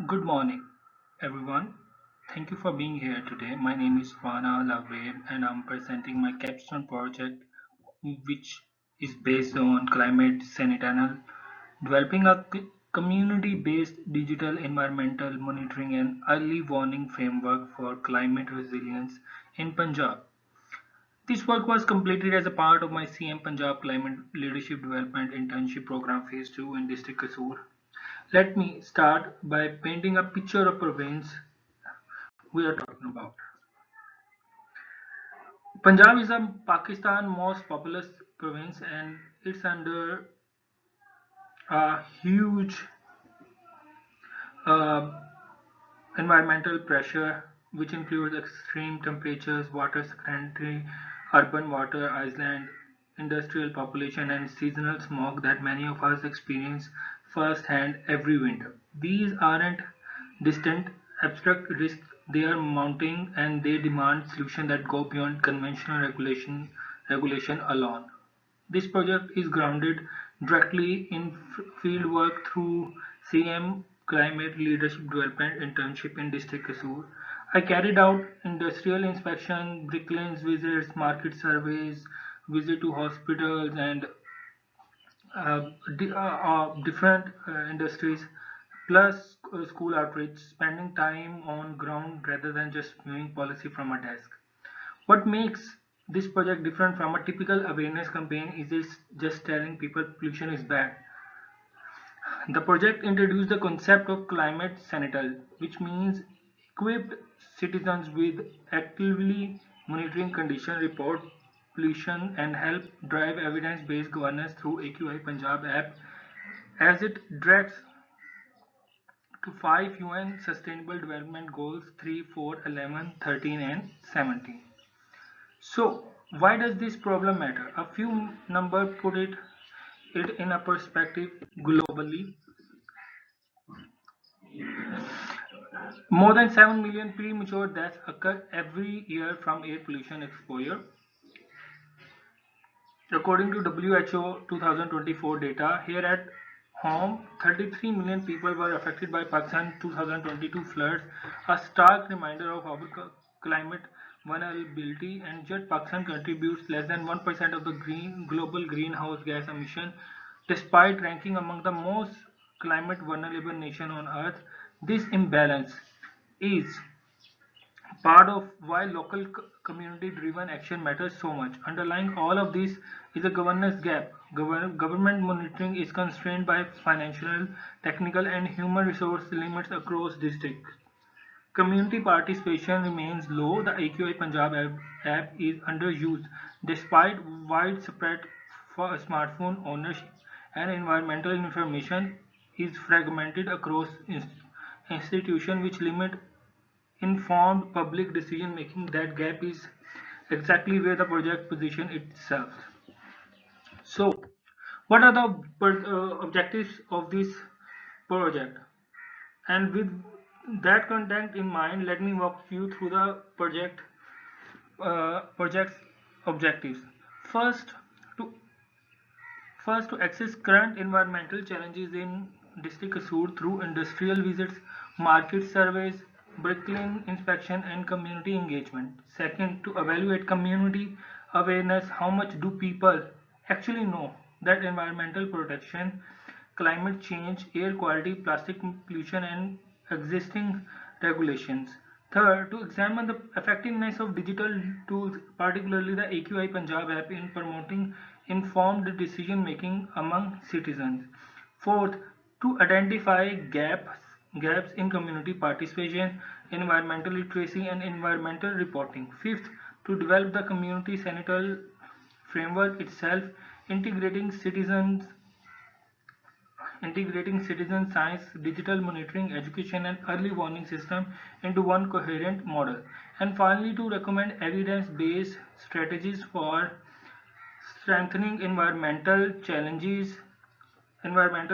Good morning, everyone. Thank you for being here today. My name is Rana Lavrev, and I'm presenting my capstone project, which is based on climate Sentinel, developing a community-based digital environmental monitoring and early warning framework for climate resilience in Punjab. This work was completed as a part of my CM Punjab Climate Leadership Development Internship Program Phase 2 in District Kasur. Let me start by painting a picture of province we are talking about. Punjab is a Pakistan most populous province and it's under a huge uh, environmental pressure which includes extreme temperatures, water scarcity, urban water island, industrial population and seasonal smog that many of us experience firsthand every winter. These aren't distant abstract risks, they are mounting and they demand solutions that go beyond conventional regulation alone. This project is grounded directly in field work through CM Climate Leadership Development Internship in District Kasur. I carried out industrial inspection, bricklanes visits, market surveys, visit to hospitals and different industries, plus school outreach, spending time on ground rather than just viewing policy from a desk. What makes this project different from a typical awareness campaign is it's just telling people pollution is bad. The project introduced the concept of climate Sentinel, which means equipped citizens with actively monitoring condition, report pollution, and help drive evidence-based governance through AQI Punjab app as it directs to 5 UN Sustainable Development Goals 3, 4, 11, 13, and 17. So, why does this problem matter? A few numbers put it in a perspective globally. More than 7 million premature deaths occur every year from air pollution exposure. According to WHO 2024 data, here at home, 33 million people were affected by Pakistan 2022 floods, a stark reminder of our climate vulnerability, and yet Pakistan contributes less than 1% of the global greenhouse gas emission. Despite ranking among the most climate vulnerable nation on earth, this imbalance is part of why local community driven action matters so much. Underlying all of this is a governance gap. Government monitoring is constrained by financial, technical, and human resource limits across districts. Community participation remains low. The AQI Punjab app is underused despite widespread smartphone ownership and environmental information is fragmented across institutions which limit informed public decision making. That gap is exactly where the project position itself. So what are the objectives of this project, and with that content in mind, let me walk you through the project's objectives. First to First, to access current environmental challenges in District Kasur through industrial visits, market surveys, bricklane inspection, and community engagement. Second, to evaluate community awareness. How much do people actually know that environmental protection, climate change, air quality, plastic pollution, and existing regulations? Third, to examine the effectiveness of digital tools, particularly the AQI Punjab app, in promoting informed decision making among citizens. Fourth, to identify gaps in community participation, environmental literacy, and environmental reporting. Fifth, to develop the community sanitary framework itself, integrating citizens integrating citizen science, digital monitoring, education, and early warning system into one coherent model. And finally, to recommend evidence-based strategies for strengthening environmental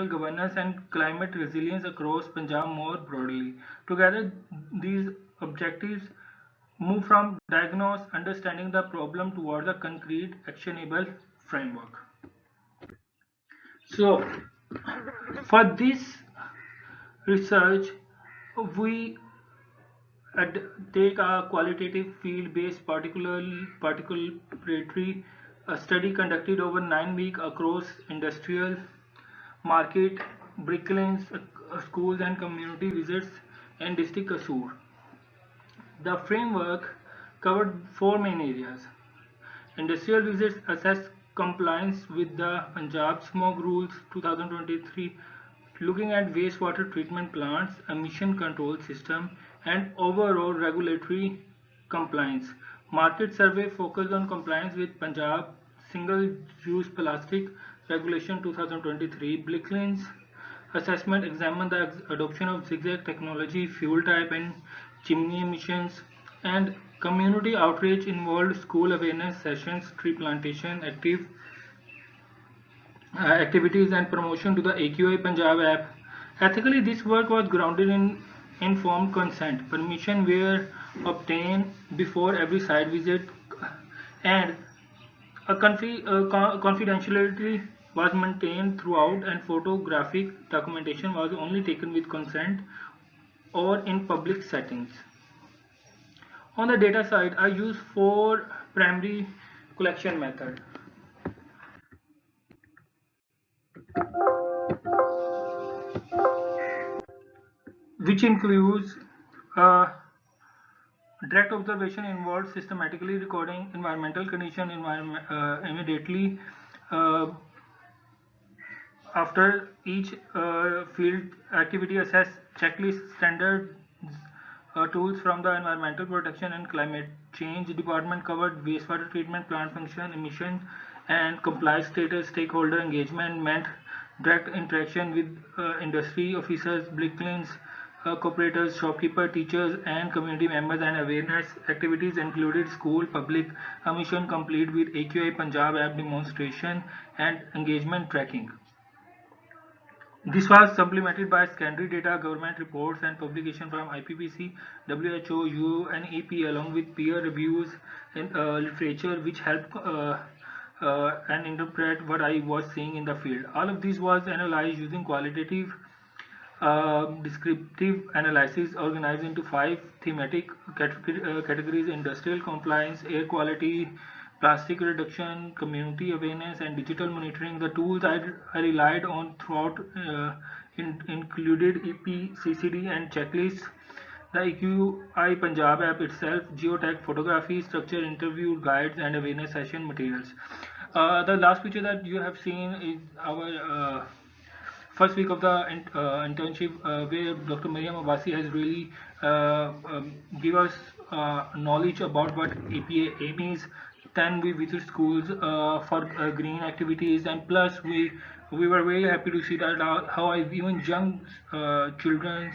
governance, and climate resilience across Punjab more broadly. Together, these objectives move from diagnose understanding the problem towards a concrete, actionable framework. So, for this research, We take a qualitative field-based participatory study conducted over 9 weeks across industrial, market, bricklanes, schools and community visits in district Kasur. The framework covered four main areas: industrial visits assess compliance with the Punjab Smoke Rules 2023, looking at wastewater treatment plants, emission control system, and overall regulatory compliance. Market survey focused on compliance with Punjab Single-Use Plastic Regulation 2023. Blicklin's assessment examined the adoption of zigzag technology, fuel type, and chimney emissions, and community outreach involved school awareness sessions, tree plantation, activities, and promotion to the AQI Punjab app. Ethically, this work was grounded in informed consent. Permission were obtained before every site visit, and confidentiality was maintained throughout, and photographic documentation was only taken with consent or in public settings. On the data side, I use four primary collection methods, which includes uh, direct observation involves systematically recording environmental condition immediately uh, after each field activity, assess checklist standard tools from the Environmental Protection and Climate Change Department covered wastewater treatment plant function, emission, and compliance status. Stakeholder engagement meant direct interaction with industry officers, bricklayers, cooperators, shopkeepers, teachers, and community members, and awareness activities included school, public, emission complete with AQI Punjab app demonstration and engagement tracking. This was supplemented by secondary data, government reports, and publication from IPPC, WHO, UNEP, along with peer reviews in literature, which helped and interpret what I was seeing in the field. All of this was analyzed using qualitative descriptive analysis organized into five thematic categories: industrial compliance, air quality, plastic reduction, community awareness, and digital monitoring. The tools I relied on throughout included EP, CCD, and checklists. The EQI Punjab app itself, geotag photography, structured interview guides, and awareness session materials. The last picture that you have seen is our first week of the internship, where Dr. Mariam Abbasi has really give us knowledge about what APA aim is. Then we visit schools for green activities, and plus we were very happy to see that how even young children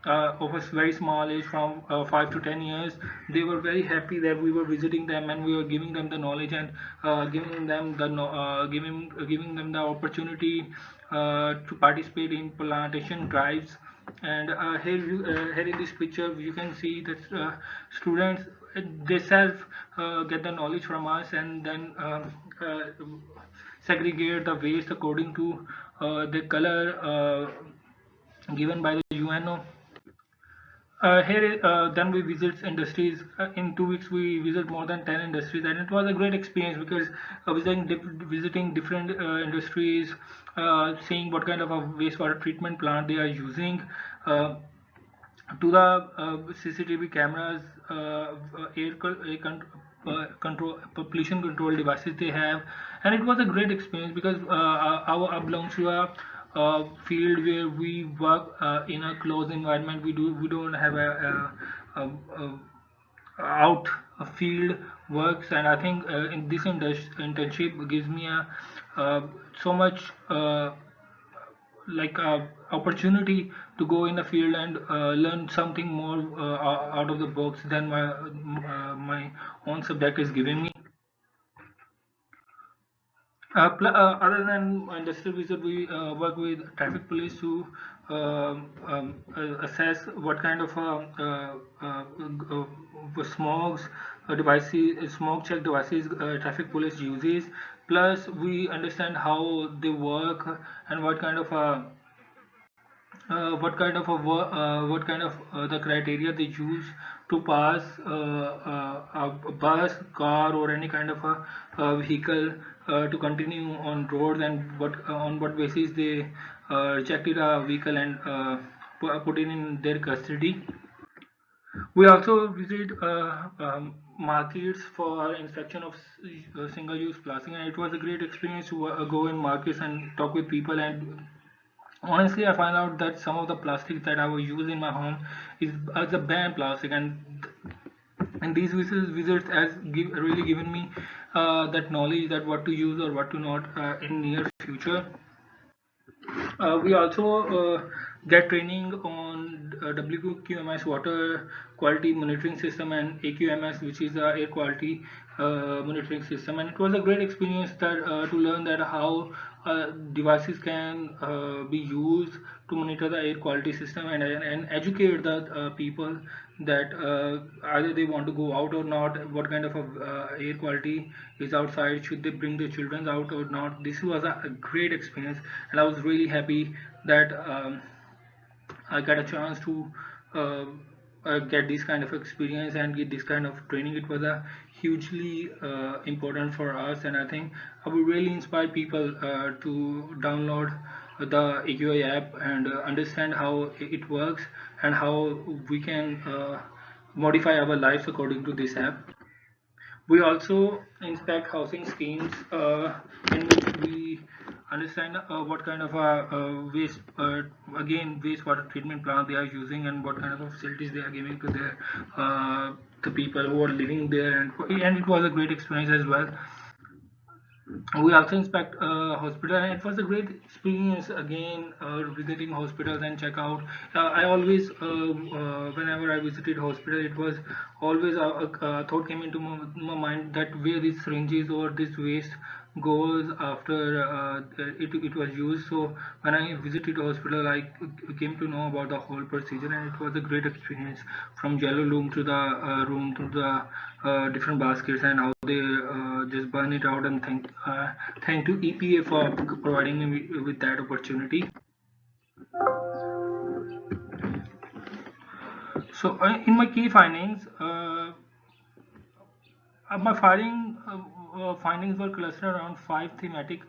of a very small age, from 5 to 10 years, they were very happy that we were visiting them and we were giving them the knowledge, and giving them the opportunity to participate in plantation drives. And here in this picture you can see that students they self get the knowledge from us, and then segregate the waste according to the color given by the UNO. Then we visit industries. In 2 weeks, we visit more than 10 industries, and it was a great experience because visiting different industries, seeing what kind of a wastewater treatment plant they are using, to the CCTV cameras, control, pollution control devices they have, and it was a great experience because our belongs to a field where we work in a closed environment. We don't have a out a field works, and I think in this internship gives me a so much opportunity to go in the field and learn something more out of the books than my own subject is giving me. Other than industrial visit, we work with traffic police to assess what kind of smokes devices, smoke check devices traffic police uses. Plus, we understand how they work and what kind of what kind of the criteria they use to pass a bus, car, or any kind of a vehicle to continue on roads, and what on what basis they rejected a vehicle and put it in their custody. We also visit markets for inspection of single-use plastic, and it was a great experience to go in markets and talk with people. And honestly, I find out that some of the plastics that I will use in my home is a banned plastic, and these visits has really given me that knowledge that what to use or what to not in near future. We also get training on WQMS water quality monitoring system and AQMS, which is the air quality monitoring system, and it was a great experience that to learn that how devices can be used to monitor the air quality system, and educate the people that either they want to go out or not, what kind of air quality is outside, should they bring their children out or not. This was a great experience, and I was really happy that I got a chance to uh, get this kind of experience and get this kind of training. It was a hugely important for us, and I think I would really inspire people to download the AQI app and understand how it works and how we can modify our lives according to this app. We also inspect housing schemes in which we understand what kind of again wastewater treatment plant they are using, and what kind of facilities they are giving to their the people who are living there, and it was a great experience as well. We also inspect hospital, and it was a great experience again visiting hospitals and check out. I always whenever I visited hospital, it was always a thought came into my mind that where these syringes or this waste goes after it was used. So when I visited hospital, I came to know about the whole procedure, and it was a great experience, from yellow room to the room to the different baskets, and how they just burn it out. And thank to EPA for providing me with that opportunity. So in my key findings, findings were clustered around five thematic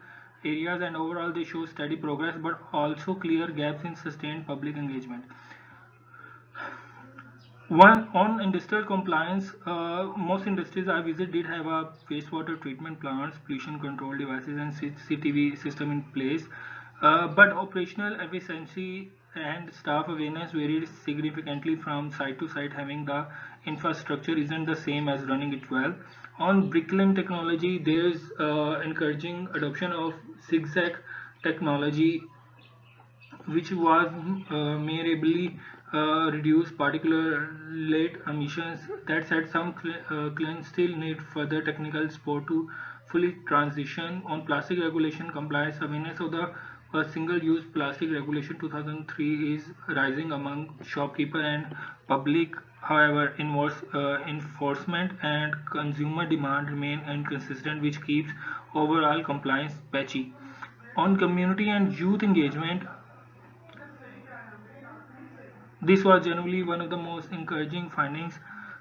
areas, and overall they show steady progress, but also clear gaps in sustained public engagement. One on industrial compliance, most industries I visit did have a wastewater treatment plants, pollution control devices, and CCTV system in place, but operational efficiency and staff awareness varied significantly from site to site. Having the infrastructure isn't the same as running it well. On bricklaying technology, there is encouraging adoption of zigzag technology, which was measurably reduce particulate emissions. That said, some clients still need further technical support to fully transition. On plastic regulation compliance, awareness of the single-use plastic regulation 2003 is rising among shopkeeper and public. However, enforcement and consumer demand remain inconsistent, which keeps overall compliance patchy. On community and youth engagement, this was generally one of the most encouraging findings.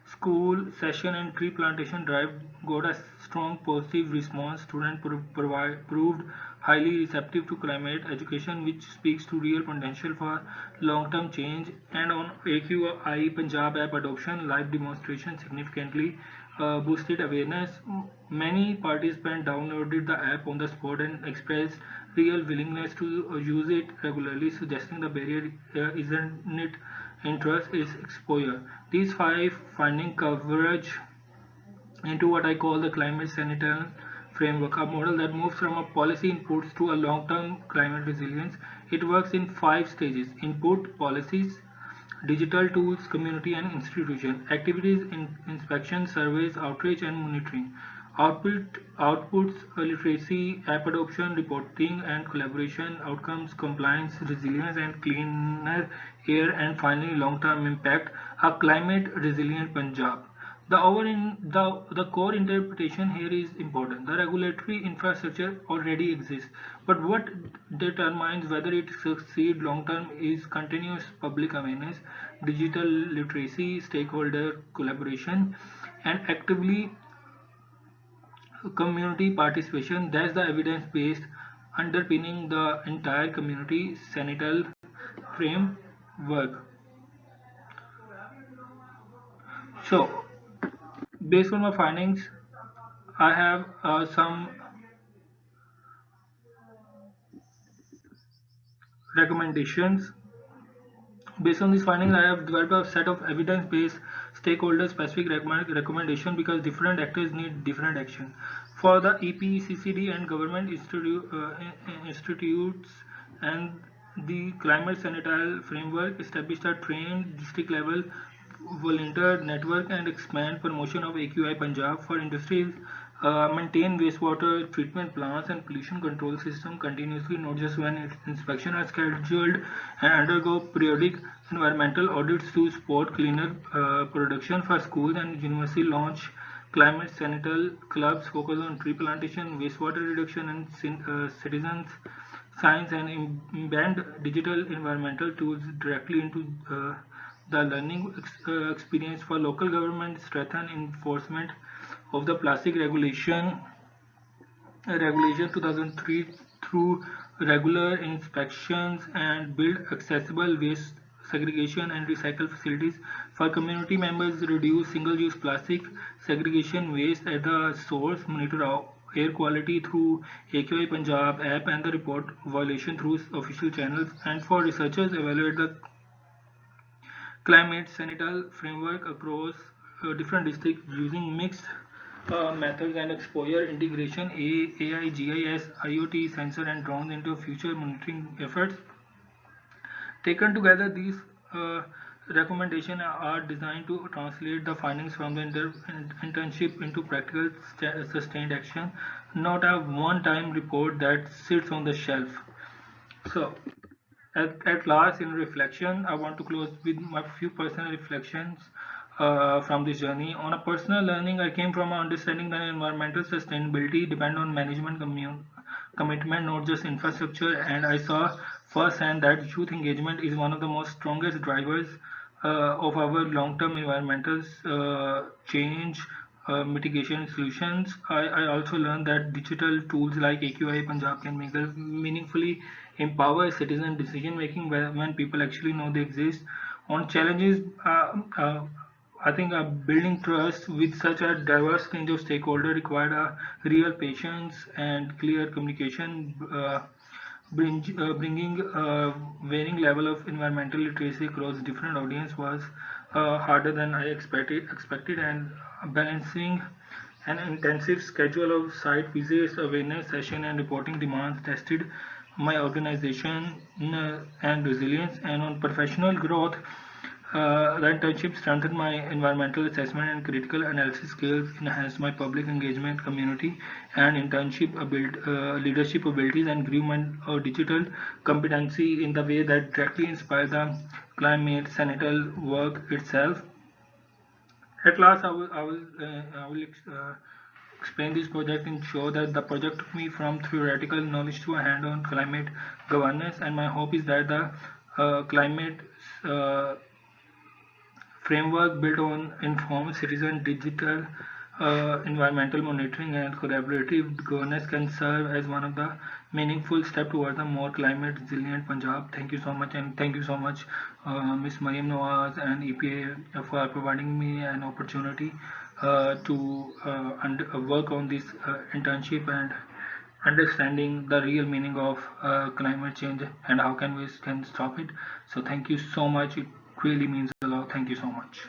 School session and tree plantation drive got a strong positive response. Students proved highly receptive to climate education, which speaks to real potential for long-term change. And on AQI Punjab app adoption, live demonstration significantly boosted awareness. Many participants downloaded the app on the spot and expressed real willingness to use it regularly, suggesting the barrier isn't it interest is exposure. These five finding coverage into what I call the climate Sentinel framework, a model that moves from a policy inputs to a long-term climate resilience. It works in five stages: input, policies, digital tools, community and institution, activities, inspection, surveys, outreach and monitoring. Outputs, literacy, app adoption, reporting and collaboration, outcomes, compliance, resilience and cleaner air, and finally long-term impact, a climate resilient Punjab. The core interpretation here is important. The regulatory infrastructure already exists, but what determines whether it succeeds long term is continuous public awareness, digital literacy, stakeholder collaboration, and actively community participation. That's the evidence based underpinning the entire community Sentinel framework. So, based on my findings, I have some recommendations. Based on these findings, I have developed a set of evidence-based stakeholder-specific recommendation because different actors need different action. For the EPCCD and government institutes and the climate sanitary framework established a trained district level volunteer network and expand promotion of AQI Punjab for industries, maintain wastewater treatment plants and pollution control system continuously, not just when its inspection are scheduled, and undergo periodic environmental audits to support cleaner production for schools and university. Launch climate sanitary clubs focus on tree plantation, wastewater reduction and citizens science, and embed digital environmental tools directly into the learning experience. For local government, strengthen enforcement of the plastic regulation 2003 through regular inspections and build accessible waste segregation and recycle facilities. For community members, reduce single-use plastic segregation waste at the source, monitor air quality through AQI Punjab app and the report violation through official channels. And for researchers, evaluate the climate sanitary framework across different districts using mixed methods and exposure integration, AI, GIS, IoT, sensor and drones into future monitoring efforts. Taken together, these recommendations are designed to translate the findings from the internship into practical sustained action, not a one-time report that sits on the shelf. So, at last, in reflection, I want to close with my few personal reflections from this journey. On a personal learning, I came from understanding that environmental sustainability depend on management commitment, not just infrastructure. And I saw firsthand that youth engagement is one of the most strongest drivers of our long-term environmental change mitigation solutions. I also learned that digital tools like AQI Punjab can make a meaningfully empower citizen decision making when people actually know they exist. On challenges, I think building trust with such a diverse range of stakeholders required a real patience and clear communication. Bringing varying level of environmental literacy across different audience was harder than I expected, and balancing an intensive schedule of site visits, awareness session, and reporting demands tested my organization and resilience. And on professional growth, the internship strengthened my environmental assessment and critical analysis skills, enhanced my public engagement, community and leadership abilities, and grew my digital competency in the way that directly inspired the climate sanitary work itself. At last, I will explain this project and show that the project took me from theoretical knowledge to a hand-on climate governance, and my hope is that the climate framework built on informed citizen digital environmental monitoring and collaborative governance can serve as one of the meaningful steps towards a more climate resilient Punjab. Thank you so much, and thank you so much Ms. Mariam Nawaz and EPA for providing me an opportunity to work on this internship and understanding the real meaning of climate change and how can we can stop it. So thank you so much. It really means a lot. Thank you so much.